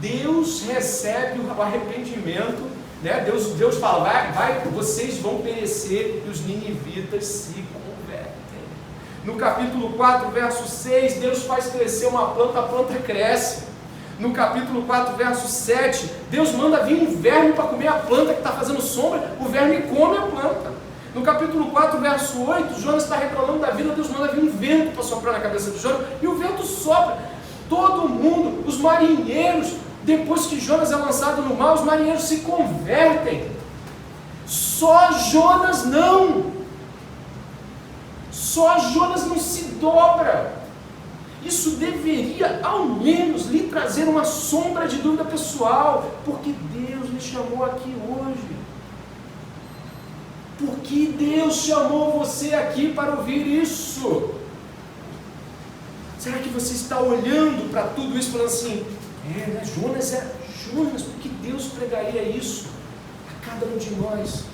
Deus recebe o arrependimento, né? Deus fala, vocês vão perecer e os ninivitas se convertem. No capítulo 4, verso 6, Deus faz crescer uma planta, a planta cresce. No capítulo 4, verso 7, Deus manda vir um verme para comer a planta que está fazendo sombra, o verme come a planta. No capítulo 4, verso 8, Jonas está reclamando da vida, Deus manda vir um vento para soprar na cabeça de Jonas, e o vento sopra. Todo mundo, os marinheiros, depois que Jonas é lançado no mar, os marinheiros se convertem. Só Jonas não. Só Jonas não se dobra. Isso deveria, ao menos, lhe trazer uma sombra de dúvida pessoal. Porque Deus me chamou aqui hoje? Por que Deus chamou você aqui para ouvir isso? Será que você está olhando para tudo isso falando assim, Jonas, por que Deus pregaria isso a cada um de nós?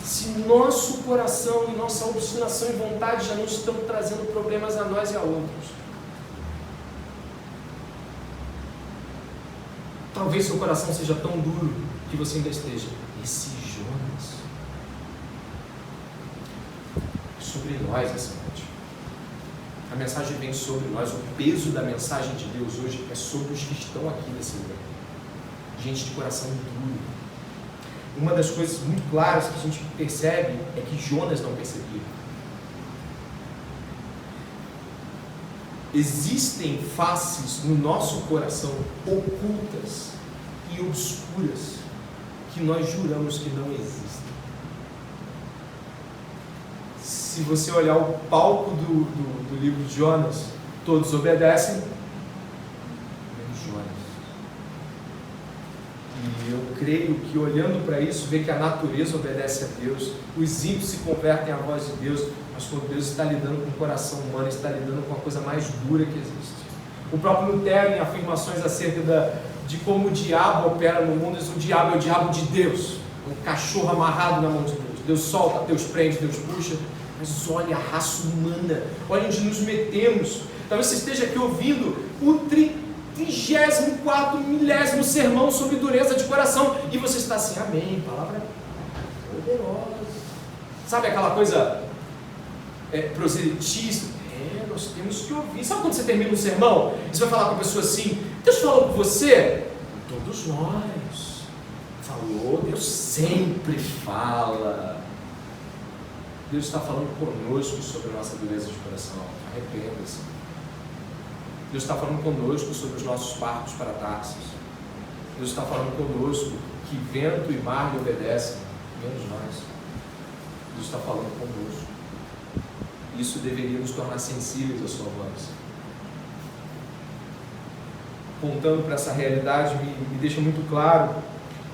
Se nosso coração e nossa obstinação e vontade já não estão trazendo problemas a nós e a outros. Talvez seu coração seja tão duro que você ainda esteja, esse Jonas, sobre nós essa noite. A mensagem vem sobre nós, o peso da mensagem de Deus hoje é sobre os que estão aqui nesse lugar. Gente de coração duro. Uma das coisas muito claras que a gente percebe é que Jonas não percebia. Existem faces no nosso coração ocultas e obscuras que nós juramos que não existem. Se você olhar o palco do livro de Jonas, todos obedecem, menos Jonas. E eu creio que olhando para isso, vê que a natureza obedece a Deus, os ímpios se convertem à voz de Deus, mas quando Deus está lidando com o coração humano, está lidando com a coisa mais dura que existe. O próprio Lutero, em afirmações acerca de como o diabo opera no mundo, diz: o diabo é o diabo de Deus. um cachorro amarrado na mão de Deus. Deus solta, Deus prende, Deus puxa. Mas olha a raça humana, olha onde nos metemos. Talvez você esteja aqui ouvindo o 34º, milésimo sermão sobre dureza de coração, e você está assim, amém, palavra poderosa. Sabe aquela coisa proselitista? Nós temos que ouvir. Sabe quando você termina um sermão, e você vai falar com a pessoa assim, Deus falou com você? Todos nós. Falou, Deus sempre fala. Deus está falando conosco sobre a nossa dureza de coração. Arrependa-se. Deus está falando conosco sobre os nossos barcos para Tarsis. Deus está falando conosco que vento e mar lhe obedecem, menos nós. Deus está falando conosco. Isso deveria nos tornar sensíveis à sua voz. Contando para essa realidade, me deixa muito claro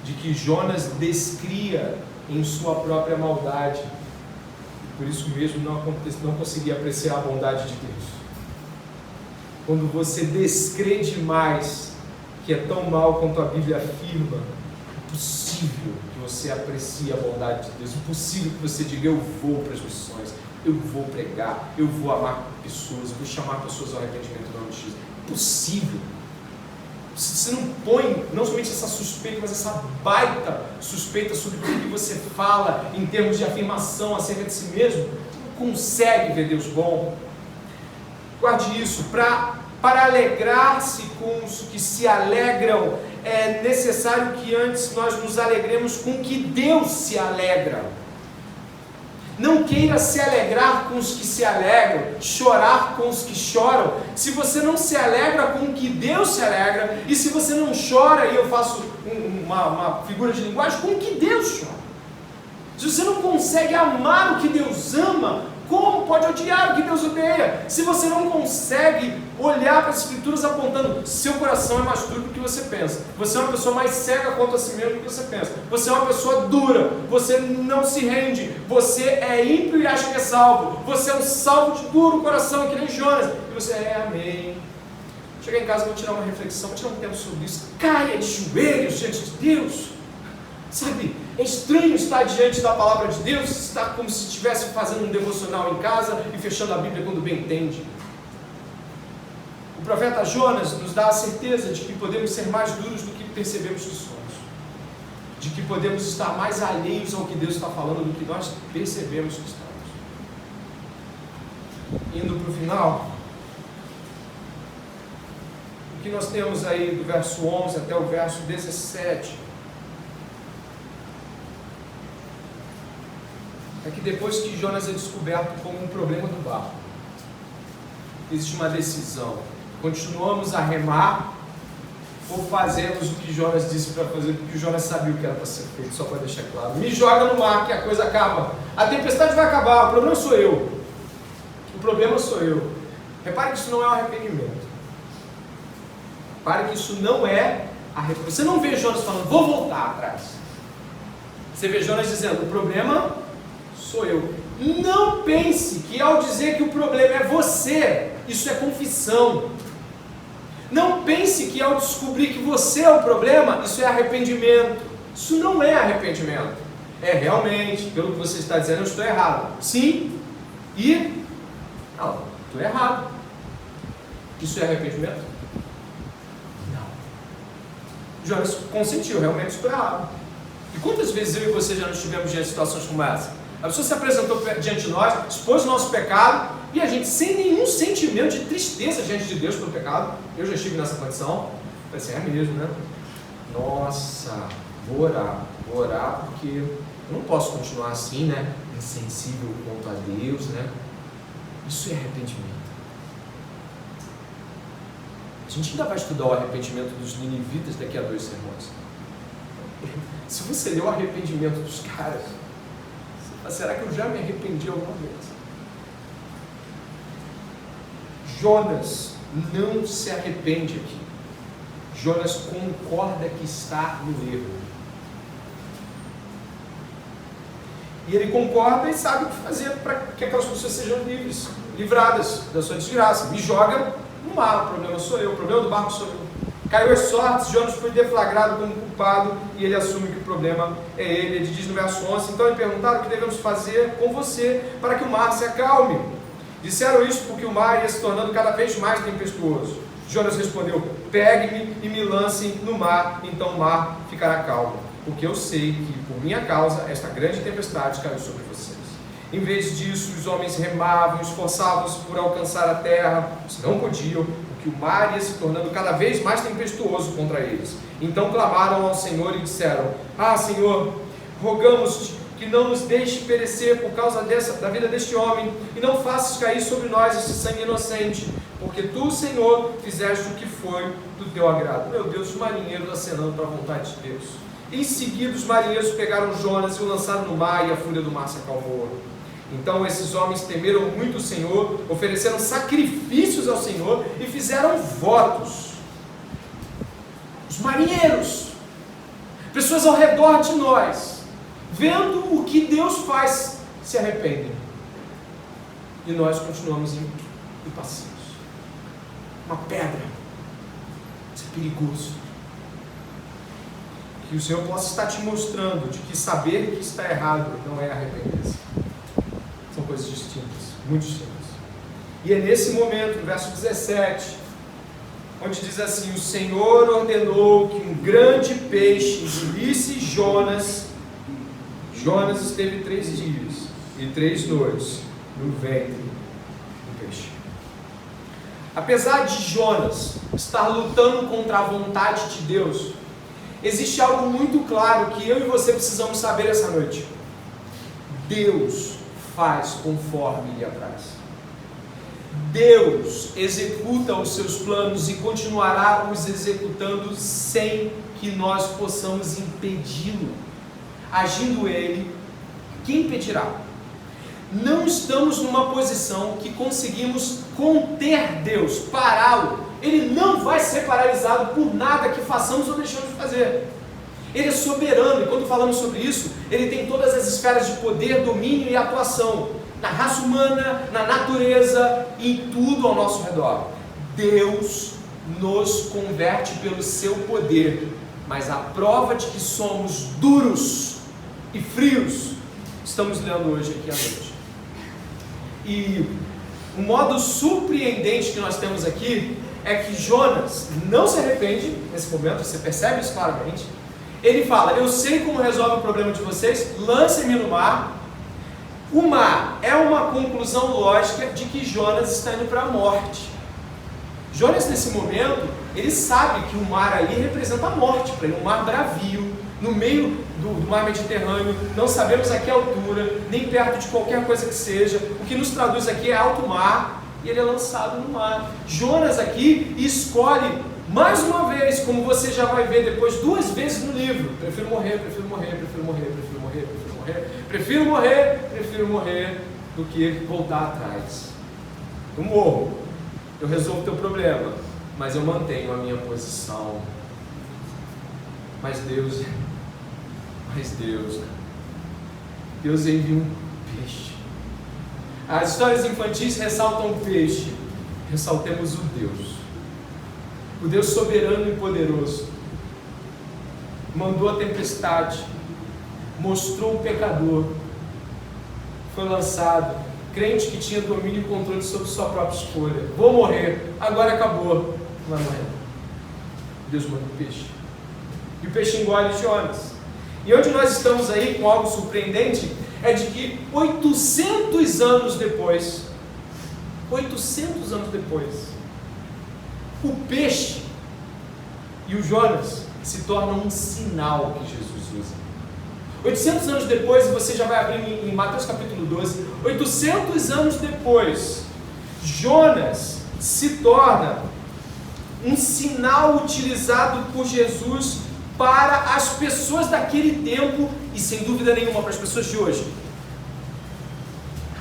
de que Jonas descria em sua própria maldade. Por isso mesmo não conseguia apreciar a bondade de Deus. Quando você descrê demais que é tão mal quanto a Bíblia afirma, é impossível que você aprecie a bondade de Deus, é impossível que você diga, eu vou para as missões, eu vou pregar, eu vou amar pessoas, eu vou chamar pessoas ao arrependimento do nome de Jesus. É impossível. Você não põe, não somente essa suspeita, mas essa baita suspeita sobre tudo que você fala em termos de afirmação acerca de si mesmo. Você não consegue ver Deus bom. Guarde isso. Para alegrar-se com os que se alegram, é necessário que antes nós nos alegremos com o que Deus se alegra. Não queira se alegrar com os que se alegram, chorar com os que choram, se você não se alegra com o que Deus se alegra, e se você não chora, e eu faço uma figura de linguagem, com o que Deus chora. Se você não consegue amar o que Deus ama, como pode odiar o que Deus odeia? Se você não consegue olhar para as Escrituras apontando, seu coração é mais duro do que você pensa, você é uma pessoa mais cega quanto a si mesmo do que você pensa, você é uma pessoa dura, você não se rende, você é ímpio e acha que é salvo, você é um salvo de duro coração, que nem Jonas, e você amém. Chegar em casa, vou tirar uma reflexão, vou tirar um tempo sobre isso, caia de joelhos diante de Deus. Sabe, é estranho estar diante da palavra de Deus, estar como se estivesse fazendo um devocional em casa e fechando a Bíblia quando bem entende. O profeta Jonas nos dá a certeza de que podemos ser mais duros do que percebemos que somos, de que podemos estar mais alheios ao que Deus está falando do que nós percebemos que estamos. Indo para o final, o que nós temos aí do verso 11 até o verso 17, é que depois que Jonas é descoberto como um problema do barco, existe uma decisão: continuamos a remar ou fazemos o que Jonas disse para fazer, porque o Jonas sabia o que era para ser feito, só para deixar claro. Me joga no mar que a coisa acaba, a tempestade vai acabar, o problema sou eu. O problema sou eu. Repare que isso não é um arrependimento. Repare que isso não é arrependimento. Você não vê Jonas falando, vou voltar atrás. Você vê Jonas dizendo, o problema sou eu. Não pense que ao dizer que o problema é você, isso é confissão. Não pense que ao descobrir que você é o problema, isso é arrependimento. Isso não é arrependimento. É realmente, pelo que você está dizendo, eu estou errado. Sim, e não, estou errado. Isso é arrependimento? Não. Jonas consentiu, realmente estou errado. E quantas vezes eu e você já nos estivemos diante de situações como essa? A pessoa se apresentou diante de nós, expôs o nosso pecado, e a gente, sem nenhum sentimento de tristeza diante de Deus pelo pecado, eu já estive nessa condição, falei assim, é mesmo, né? Nossa, vou orar porque eu não posso continuar assim, né? Insensível quanto a Deus, né? Isso é arrependimento. A gente ainda vai estudar o arrependimento dos ninivitas daqui a 2 sermões. Se você ler o arrependimento dos caras, será que eu já me arrependi alguma vez? Jonas não se arrepende aqui. Jonas concorda que está no erro. E ele concorda e sabe o que fazer para que aquelas pessoas sejam livradas da sua desgraça. Me joga no mar, o problema sou eu, o problema do barco sou eu. Caiu as sortes, Jonas foi deflagrado como culpado e ele assume que o problema é ele. Ele diz no verso 11: então lhe perguntaram o que devemos fazer com você para que o mar se acalme. Disseram isso porque o mar ia se tornando cada vez mais tempestuoso. Jonas respondeu: pegue-me e me lancem no mar, então o mar ficará calmo, porque eu sei que por minha causa esta grande tempestade caiu sobre vocês. Em vez disso, os homens remavam, esforçavam-se por alcançar a terra, mas não podiam, porque o mar ia se tornando cada vez mais tempestuoso contra eles. Então clamaram ao Senhor e disseram: Senhor, rogamos-te que não nos deixe perecer por causa da vida deste homem, e não faças cair sobre nós esse sangue inocente, porque tu, Senhor, fizeste o que foi do teu agrado. Meu Deus, os marinheiros acenando para a vontade de Deus. Em seguida, os marinheiros pegaram Jonas e o lançaram no mar, e a fúria do mar se acalmou. Então esses homens temeram muito o Senhor, ofereceram sacrifícios ao Senhor e fizeram votos. Os marinheiros, pessoas ao redor de nós, vendo o que Deus faz, se arrependem. E nós continuamos impassivos. Uma pedra. Isso é perigoso. Que o Senhor possa estar te mostrando de que saber que está errado não é arrepender-se. São coisas distintas, muito distintas. E é nesse momento, no verso 17, onde diz assim: o Senhor ordenou que um grande peixe engolisse Jonas. Jonas esteve 3 dias e 3 noites no ventre do peixe. Apesar de Jonas estar lutando contra a vontade de Deus, existe algo muito claro que eu e você precisamos saber essa noite. Deus faz conforme Ele apraz. Deus executa os seus planos e continuará os executando sem que nós possamos impedi-lo. Agindo Ele, quem impedirá? Não estamos numa posição que conseguimos conter Deus, pará-lo. Ele não vai ser paralisado por nada que façamos ou deixamos de fazer. Ele é soberano, e quando falamos sobre isso, Ele tem todas as esferas de poder, domínio e atuação, na raça humana, na natureza e em tudo ao nosso redor. Deus nos converte pelo seu poder, mas a prova de que somos duros e frios, estamos lendo hoje aqui à noite. E o modo surpreendente que nós temos aqui é que Jonas não se arrepende nesse momento, você percebe isso claramente. Ele fala: eu sei como resolve o problema de vocês, lancem-me no mar. O mar é uma conclusão lógica de que Jonas está indo para a morte. Jonas, nesse momento, ele sabe que o mar ali representa a morte para ele, um mar bravio, no meio do mar Mediterrâneo, não sabemos a que altura, nem perto de qualquer coisa que seja. O que nos traduz aqui é alto mar, e ele é lançado no mar. Jonas aqui escolhe, mais uma vez, como você já vai ver depois 2 vezes no livro: prefiro morrer, prefiro morrer, prefiro morrer, prefiro morrer, prefiro morrer, prefiro morrer, prefiro morrer, do que voltar atrás. Eu morro, eu resolvo o teu problema, mas eu mantenho a minha posição. Mas Deus envia um peixe. As histórias infantis ressaltam o peixe, ressaltemos o Deus soberano e poderoso. Mandou a tempestade, mostrou o pecador, foi lançado, crente que tinha domínio e controle sobre sua própria escolha. Vou morrer, agora acabou, não vai morrer. Deus manda o peixe, e o peixe engole Jonas. E onde nós estamos aí com algo surpreendente é de que 800 anos depois, o peixe e o Jonas se tornam um sinal que Jesus usa. 800 anos depois, você já vai abrir em Mateus capítulo 12, 800 anos depois, Jonas se torna um sinal utilizado por Jesus para as pessoas daquele tempo e, sem dúvida nenhuma, para as pessoas de hoje.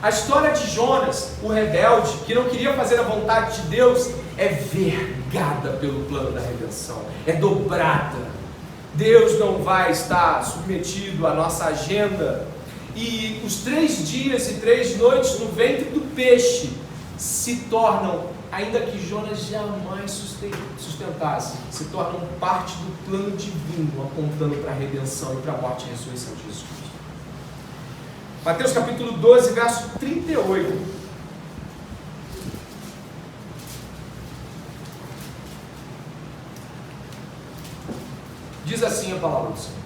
A história de Jonas, o rebelde, que não queria fazer a vontade de Deus, é vergada pelo plano da redenção, é dobrada. Deus não vai estar submetido à nossa agenda. E os 3 dias e 3 noites no ventre do peixe se tornam ainda que Jonas jamais sustentasse, se tornam parte do plano divino, apontando para a redenção e para a morte e ressurreição de Jesus Cristo. Mateus capítulo 12, verso 38. Diz assim a palavra do Senhor.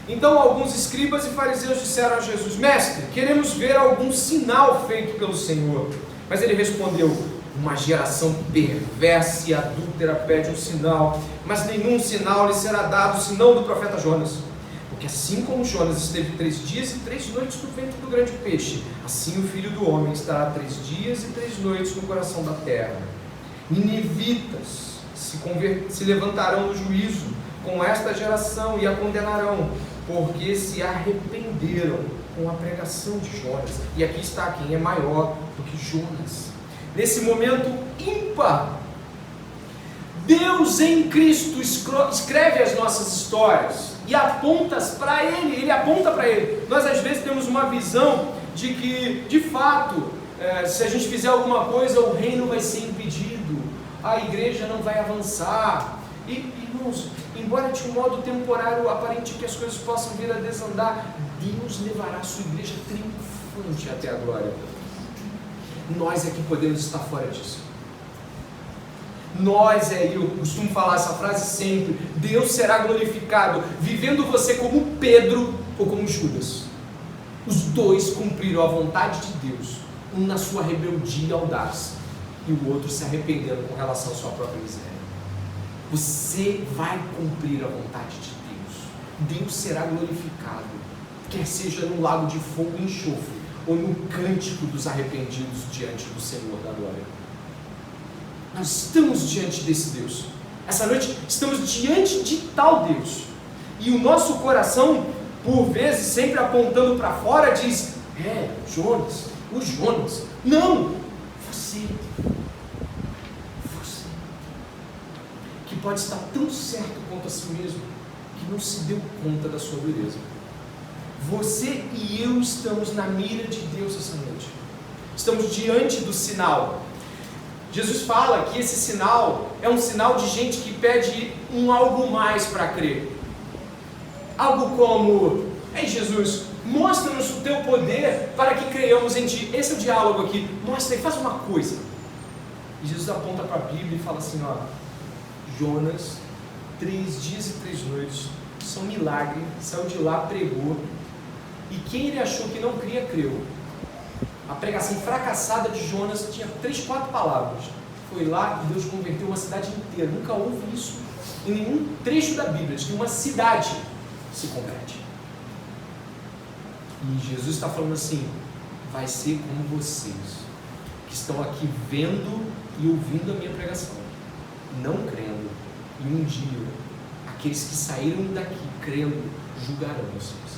Então alguns escribas e fariseus disseram a Jesus: Mestre, queremos ver algum sinal feito pelo Senhor. Mas ele respondeu: uma geração perversa e adúltera pede um sinal, mas nenhum sinal lhe será dado senão do profeta Jonas. Porque assim como Jonas esteve 3 dias e 3 noites no ventre do grande peixe, assim o Filho do Homem estará 3 dias e 3 noites no coração da terra. Ninivitas se levantarão no juízo com esta geração e a condenarão, porque se arrependeram com a pregação de Jonas. E aqui está quem é maior do que Jonas. Nesse momento ímpar, Deus em Cristo escreve as nossas histórias e aponta para Ele, Ele aponta para Ele. Nós às vezes temos uma visão de que, de fato, se a gente fizer alguma coisa, o reino vai ser impedido, a igreja não vai avançar. E, irmãos, embora de um modo temporário aparente que as coisas possam vir a desandar, Deus levará a sua igreja triunfante até a glória. Nós é que podemos estar fora disso. Eu costumo falar essa frase sempre: Deus será glorificado vivendo você como Pedro ou como Judas. Os dois cumpriram a vontade de Deus, um na sua rebeldia e audácia, e o outro se arrependendo com relação à sua própria miséria. Você vai cumprir a vontade de Deus. Deus será glorificado, quer seja no lago de fogo e enxofre, ou no cântico dos arrependidos diante do Senhor da glória. Nós estamos diante desse Deus. Essa noite estamos diante de tal Deus. E o nosso coração, por vezes, sempre apontando para fora, diz: Jonas, o Jonas. Não, você. Que pode estar tão certo quanto a si mesmo, que não se deu conta da sua dureza. Você e eu estamos na mira de Deus essa noite. Estamos diante do sinal. Jesus fala que esse sinal é um sinal de gente que pede algo mais para crer. Algo como: Ei Jesus, mostra-nos o teu poder para que creiamos em ti. Esse é o diálogo aqui. Mostra e faz uma coisa. E Jesus aponta para a Bíblia e fala assim: Jonas, 3 dias e 3 noites, isso é um milagre, saiu de lá, pregou, e quem ele achou que não cria, creu. A pregação fracassada de Jonas tinha 3, 4 palavras. Foi lá e Deus converteu uma cidade inteira. Nunca houve isso em nenhum trecho da Bíblia, de que uma cidade se converte. E Jesus está falando assim: vai ser como vocês, que estão aqui vendo e ouvindo a minha pregação, não crendo, e um dia aqueles que saíram daqui crendo julgarão vocês.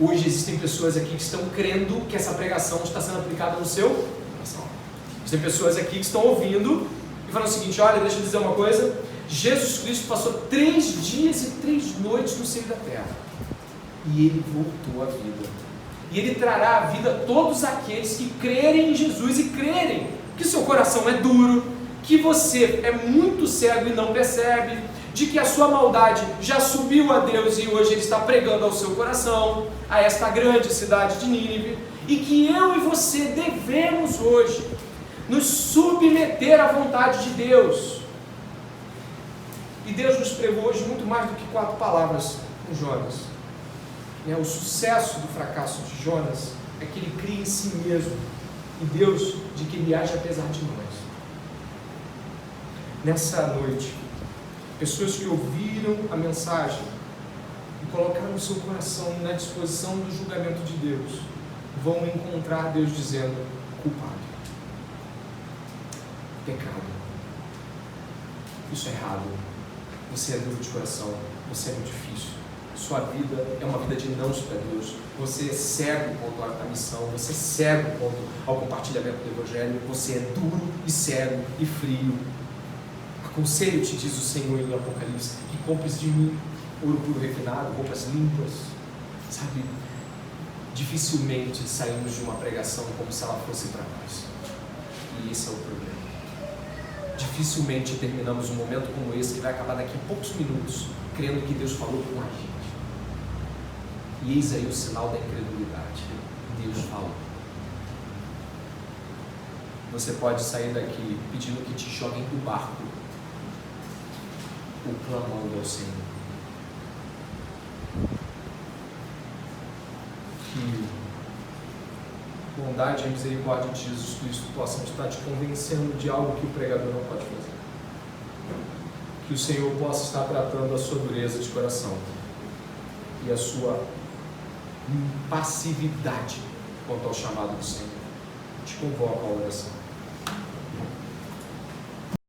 Hoje existem pessoas aqui que estão crendo que essa pregação está sendo aplicada no seu coração. Existem pessoas aqui que estão ouvindo e falando o seguinte: olha, deixa eu dizer uma coisa, Jesus Cristo passou 3 dias e 3 noites no seio da terra, e Ele voltou à vida, e Ele trará à vida todos aqueles que crerem em Jesus e crerem que seu coração é duro, que você é muito cego e não percebe, de que a sua maldade já subiu a Deus e hoje Ele está pregando ao seu coração, a esta grande cidade de Nínive, e que eu e você devemos hoje nos submeter à vontade de Deus. E Deus nos pregou hoje muito mais do que 4 palavras com Jonas. O sucesso do fracasso de Jonas é que ele cria em si mesmo, e Deus de que Ele age apesar de nós. Nessa noite, pessoas que ouviram a mensagem e colocaram o seu coração na disposição do julgamento de Deus, vão encontrar Deus dizendo: culpado, pecado, isso é errado, você é duro de coração, você é muito difícil, sua vida é uma vida de não para Deus, você é cego quanto à missão, você é cego quanto ao compartilhamento do Evangelho, você é duro e cego e frio. Aconselho-te, diz o Senhor em Apocalipse, que compres de mim ouro puro refinado, roupas limpas. Sabe, dificilmente saímos de uma pregação como se ela fosse para nós. E esse é o problema. Dificilmente terminamos um momento como esse, que vai acabar daqui a poucos minutos, crendo que Deus falou com a gente. E eis aí o sinal da incredulidade. Deus falou. Você pode sair daqui pedindo que te joguem do barco, ou clamando ao Senhor. Que bondade e misericórdia de Jesus Cristo possam estar te convencendo de algo que o pregador não pode fazer. Que o Senhor possa estar tratando a sua dureza de coração e a sua passividade quanto ao chamado do Senhor. Te convoco à oração.